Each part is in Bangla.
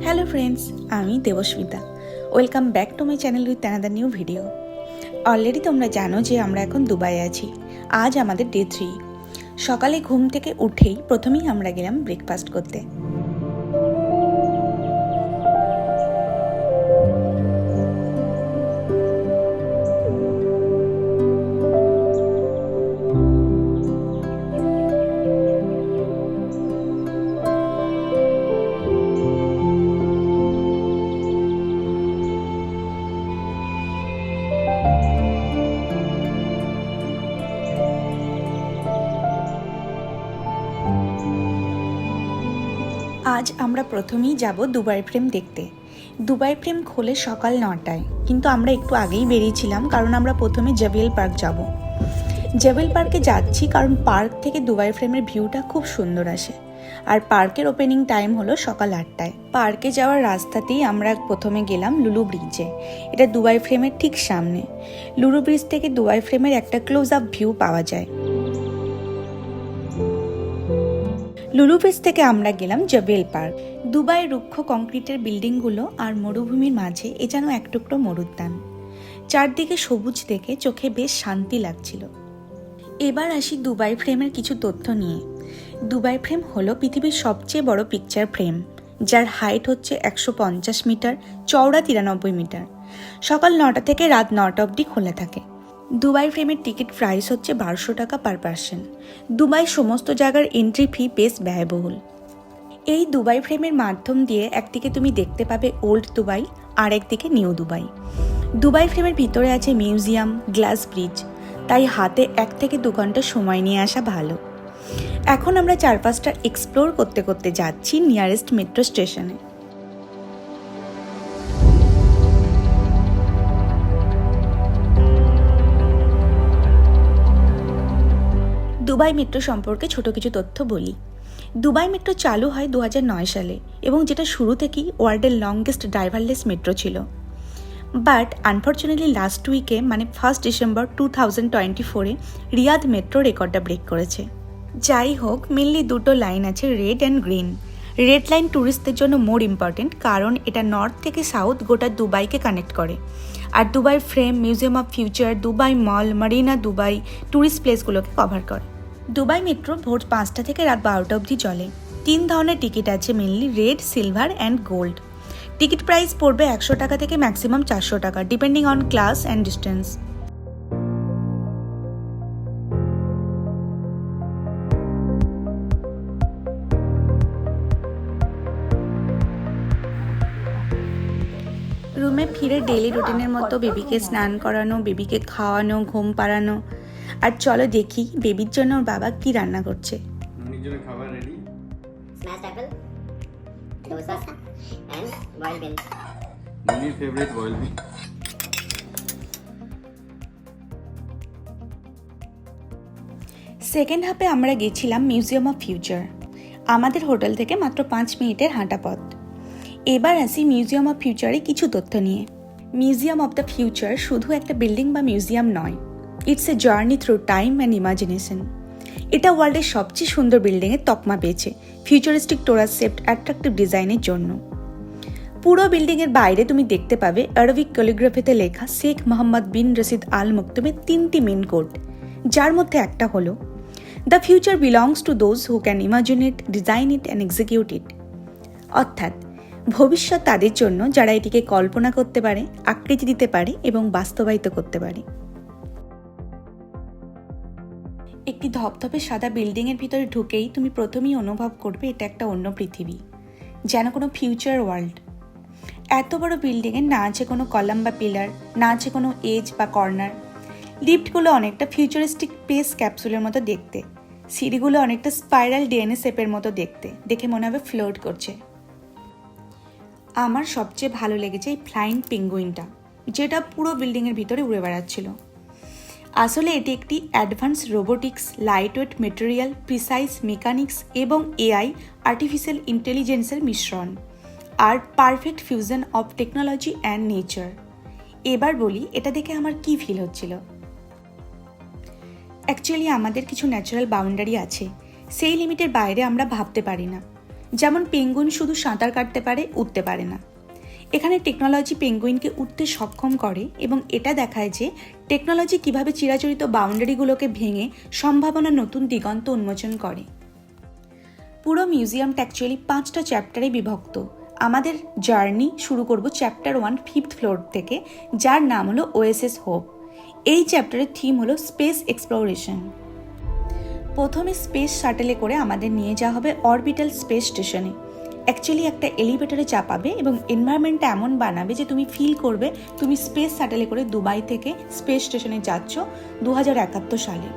হ্যালো ফ্রেন্ডস, আমি Debasmita. Welcome back to my channel with another new video. Already তোমরা জানো যে আমরা এখন দুবাই আছি। আজ আমাদের ডে 3। সকালে ঘুম থেকে উঠেই প্রথমেই আমরা গেলাম ব্রেকফাস্ট করতে। আজ আমরা প্রথমেই যাব দুবাই ফ্রেম দেখতে। দুবাই ফ্রেম খোলে সকাল 9টায়, কিন্তু আমরা একটু আগেই বেরিয়েছিলাম কারণ আমরা প্রথমে জেবেল পার্ক যাব। জেবেল পার্কে যাচ্ছি কারণ পার্ক থেকে দুবাই ফ্রেমের ভিউটা খুব সুন্দর আসে, আর পার্কের ওপেনিং টাইম হলো সকাল 8টায়। পার্কে যাওয়ার রাস্তাতেই আমরা প্রথমে গেলাম লুলু ব্রিজে। এটা দুবাই ফ্রেমের ঠিক সামনে। লুলু ব্রিজ থেকে দুবাই ফ্রেমের একটা ক্লোজ আপ ভিউ পাওয়া যায়। লুলু ব্রিজ থেকে আমরা গেলাম জেবেল পার্ক। দুবাইয়ের রুক্ষ কংক্রিটের বিল্ডিংগুলো আর মরুভূমির মাঝে এ যেন এক টুকরো মরুদ্যান। চারদিকে সবুজ দেখে চোখে বেশ শান্তি লাগছিল। এবার আসি দুবাই ফ্রেমের কিছু তথ্য নিয়ে। দুবাই ফ্রেম হলো পৃথিবীর সবচেয়ে বড় পিকচার ফ্রেম, যার হাইট হচ্ছে 150 মিটার, চওড়া 93 মিটার। সকাল 9টা থেকে রাত 9টা অবধি খোলা থাকে। দুবাই ফ্রেমের টিকিট প্রাইস হচ্ছে 1200 টাকা পার পার্সন। দুবাই সমস্ত জায়গার এন্ট্রি ফি বেশ ব্যয়বহুল। এই দুবাই ফ্রেমের মাধ্যম দিয়ে একদিকে তুমি দেখতে পাবে ওল্ড দুবাই, আর একদিকে নিউ দুবাই। দুবাই ফ্রেমের ভিতরে আছে মিউজিয়াম, গ্লাস ব্রিজ, তাই হাতে 1 থেকে 2 ঘন্টা সময় নিয়ে আসা ভালো। এখন আমরা চারপাশটা এক্সপ্লোর করতে করতে যাচ্ছি নিয়ারেস্ট মেট্রো স্টেশনে। দুবাই মেট্রো সম্পর্কে ছোট কিছু তথ্য বলি। দুবাই মেট্রো চালু হয় 2009 সালে এবং যেটা শুরু থেকেই ওয়ার্ল্ডের লংগেস্ট ড্রাইভারলেস মেট্রো ছিল। বাট আনফর্চুনেটলি লাস্ট উইকে মানে 1 ডিসেম্বর 2024-এ রিয়াদ মেট্রো রেকর্ডটা ব্রেক করেছে। যাই হোক, মেনলি দুটো লাইন আছে, red and green. Red line ট্যুরিস্টদের জন্য মোর ইম্পর্টেন্ট, কারণ এটা নর্থ থেকে সাউথ গোটা দুবাইকে কানেক্ট করে। আর Dubai frame, museum of future, Dubai mall, Marina Dubai tourist প্লেসগুলোকে কভার করে। দুবাই মেট্রো ভোর 5টা থেকে রাত 12টা অবধি চলে। 3 ধরনের টিকিট আছে, mainly red, silver and gold. Ticket price পড়বে 100 টাকা থেকে ম্যাক্সিমাম 400 টাকা, depending on class and distance. রুমে ফিরে ডেইলি রুটিনের মতো বেবিকে স্নান করানো, বেবিকে খাওয়ানো, ঘুম পাড়ানো। আর চলো দেখি বেবির জন্য ওর বাবা কি রান্না করছে। খাবার ready, smashed apple, dosa and boiled bean. মনির ফেভারিট বয়েলড বিন। সেকেন্ড হাফে আমরা গেছিলাম মিউজিয়াম অফ ফিউচার। আমাদের হোটেল থেকে মাত্র 5 মিনিটের হাঁটা পথ। এবার আসি মিউজিয়াম অফ ফিউচারে কিছু তথ্য নিয়ে। মিউজিয়াম অফ দ্য ফিউচার শুধু একটা বিল্ডিং বা মিউজিয়াম নয়, it's a journey through time and imagination. এটা ওয়ার্ল্ডের সবচেয়ে সুন্দর বিল্ডিংয়ের তকমা পেয়েছে ফিউচারিস্টিক টোরাসেপ্ট অ্যাট্রাকটিভ ডিজাইনের জন্য। পুরো বিল্ডিংয়ের বাইরে তুমি দেখতে পাবে আরবিক ক্যালিগ্রাফিতে লেখা শেখ মোহাম্মদ বিন রশিদ আল মকতুমের 3টি মেন কোড, যার মধ্যে একটা হলো the future belongs to those who can imagine it, design it and execute it. অর্থাৎ ভবিষ্যৎ তাদের জন্য যারা এটিকে কল্পনা করতে পারে, আকৃতি দিতে পারে এবং বাস্তবায়িত করতে পারে। একটি ধপধপে সাদা বিল্ডিংয়ের ভিতরে ঢুকেই তুমি প্রথমেই অনুভব করবে এটা একটা অন্য পৃথিবী, যেন কোনো ফিউচার ওয়ার্ল্ড। এত বড় বিল্ডিংয়ে না আছে কোনো কলাম বা পিলার, না আছে কোনো এজ বা কর্নার। লিফটগুলো অনেকটা ফিউচারিস্টিক স্পেস ক্যাপসুলের মতো দেখতে, সিঁড়িগুলো অনেকটা স্পাইরাল ডিএনএ শেপের মতো দেখতে, দেখে মনে হবে ফ্লোট করছে। আমার সবচেয়ে ভালো লেগেছে এই ফ্লাইং পেঙ্গুইনটা, যেটা পুরো বিল্ডিংয়ের ভিতরে উড়ে বেড়াচ্ছিল। আসলে এটি একটি advance robotics, lightweight material, precise mechanics এবং এআই আর্টিফিশিয়াল ইন্টেলিজেন্সের মিশ্রণ, আর perfect fusion of technology and nature. এবার বলি এটা দেখে আমার কি ফিল হচ্ছিল। অ্যাকচুয়ালি আমাদের কিছু ন্যাচারাল বাউন্ডারি আছে, সেই লিমিটের বাইরে আমরা ভাবতে পারি না। যেমন পেঙ্গুইন শুধু সাঁতার কাটতে পারে, উঠতে পারে না। এখানে টেকনোলজি পেঙ্গুইনকে উঠতে সক্ষম করে এবং এটা দেখায় যে টেকনোলজি কিভাবে চিরাচরিত বাউন্ডারিগুলোকে ভেঙে সম্ভাবনার নতুন দিগন্ত উন্মোচন করে। পুরো মিউজিয়ামটা অ্যাকচুয়ালি 5টা চ্যাপ্টারে বিভক্ত। আমাদের জার্নি শুরু করব চ্যাপ্টার 1 5th ফ্লোর থেকে, যার নাম হলো ওএসএস হোপ। এই চ্যাপ্টারের থিম হলো স্পেস এক্সপ্লোরেশন। প্রথমে স্পেস শাটেলে করে আমাদের নিয়ে যাওয়া হবে অরবিটাল স্পেস স্টেশনে। অ্যাকচুয়ালি একটা এলিভেটরে চাপাবে এবং এনভায়রনমেন্টটা এমন বানাবে যে তুমি ফিল করবে তুমি স্পেস শাটেলে করে দুবাই থেকে স্পেস স্টেশনে যাচ্ছ 2071 সালে।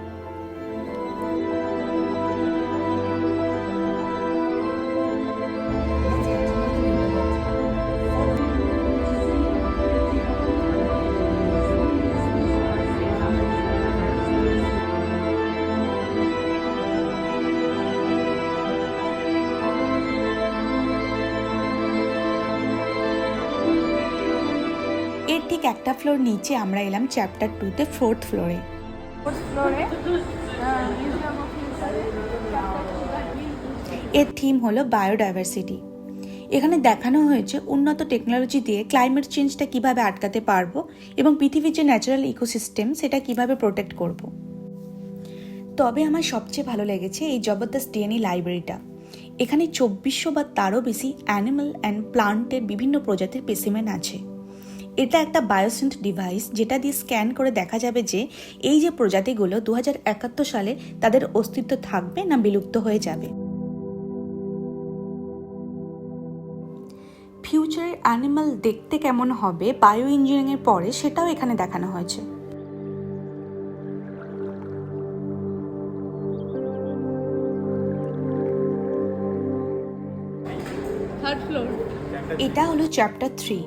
এর ঠিক একটা ফ্লোর নিচে আমরা এলাম চ্যাপ্টার 2-তে 4th ফ্লোরে। এর থিম হলো বায়োডাইভার্সিটি। এখানে দেখানো হয়েছে উন্নত টেকনোলজি দিয়ে ক্লাইমেট চেঞ্জটা কিভাবে আটকাতে পারবো এবং পৃথিবীর যে ন্যাচারাল ইকোসিস্টেম সেটা কিভাবে প্রোটেক্ট করব। তবে আমার সবচেয়ে ভালো লেগেছে এই জবরদস্ত ডিএনএ লাইব্রেরিটা। এখানে 2400 বা তারও বেশি অ্যানিমাল অ্যান্ড প্লান্টের বিভিন্ন প্রজাতির স্পেসিমেন আছে। এটা একটা বায়োসিন্থ ডিভাইস যেটা দিয়ে স্ক্যান করে দেখা যাবে যে এই যে প্রজাতিগুলো 2071 সালে তাদের অস্তিত্ব থাকবে না বিলুপ্ত হয়ে যাবে। ফিউচারের অ্যানিমাল দেখতে কেমন হবে বায়ো ইঞ্জিনিয়ারিংয়ের পরে সেটাও এখানে দেখানো হয়েছে। এটা হলো চ্যাপ্টার 3।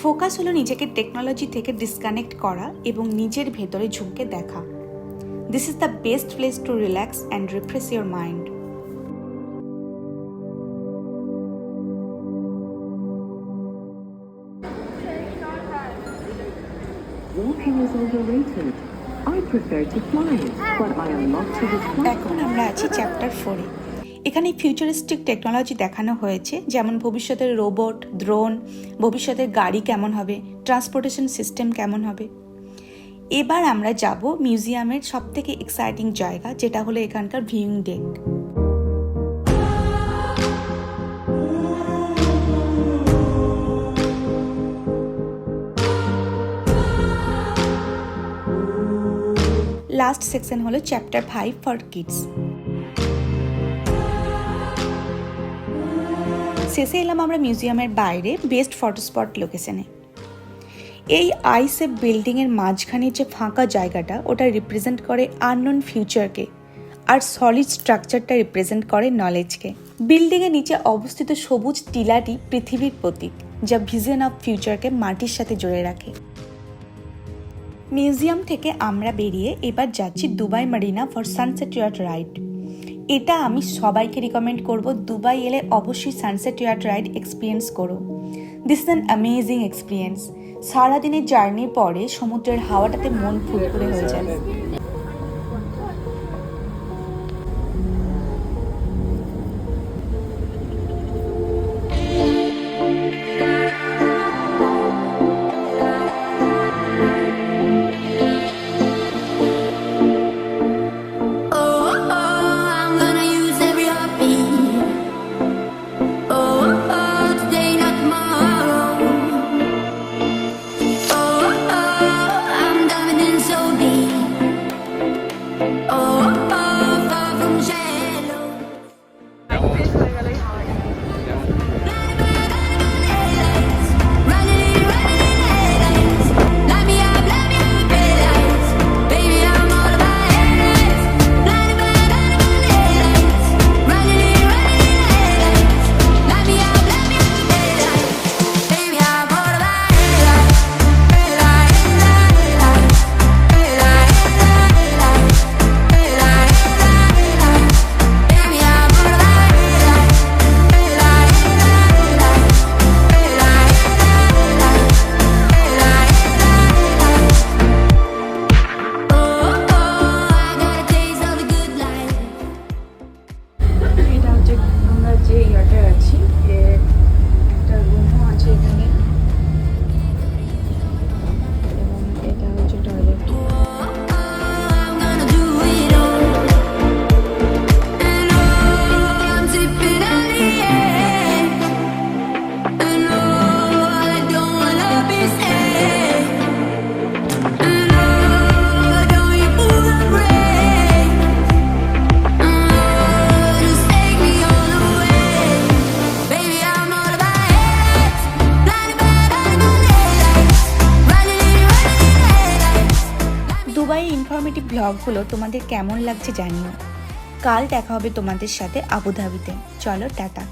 ফোকাস হলো নিজেকে টেকনোলজি থেকে ডিসকানেক্ট করা এবং নিজের ভেতরে ঝুঁকে দেখা। This is the best place to relax and refresh your mind. Walking is overrated. I prefer to fly, but I am not to this point. এখন আমরা আছি চ্যাপ্টার 4-এ। এখানে ফিউচারিস্টিক টেকনোলজি দেখানো হয়েছে, যেমন ভবিষ্যতের রোবট, ড্রোন, ভবিষ্যতের গাড়ি কেমন হবে, ট্রান্সপোর্টেশন সিস্টেম কেমন হবে। এবার আমরা যাব মিউজিয়ামের সবথেকে এক্সাইটিং জায়গা, যেটা হলো এখানকার ভিউইং ডেক। লাস্ট সেকশন হলো চ্যাপ্টার 5 ফর কিডস। শেষে এলাম আমরা মিউজিয়ামের বাইরে বেস্ট ফটো স্পট লোকেশনে। এই আইসেফ বিল্ডিংয়ের মাঝখানের যে ফাঁকা জায়গাটা ওটা রিপ্রেজেন্ট করে আননোন ফিউচারকে, আর সলিড স্ট্রাকচারটা রিপ্রেজেন্ট করে নলেজকে। বিল্ডিংয়ের নিচে অবস্থিত সবুজ টিলাটি পৃথিবীর প্রতীক, যা ভিশন অফ ফিউচারকে মাটির সাথে জুড়ে রাখে। মিউজিয়াম থেকে আমরা বেরিয়ে এবার যাচ্ছি Dubai Marina for sunset yacht ride. এটা আমি সবাইকে রিকমেন্ড করব, দুবাই এলে অবশ্যই সানসেট ইয়াট রাইড এক্সপিরিয়েন্স করো। This is an amazing experience. সারাদিনের জার্নির পরে সমুদ্রের হাওয়াটাতে মন ফুরফুরে হয়ে যাবে। ইনফরমেটিভ ব্লগগুলো তোমাদের কেমন লাগছে জানিও। কাল দেখা হবে তোমাদের সাথে আবুধাবিতে। চলো টাটা।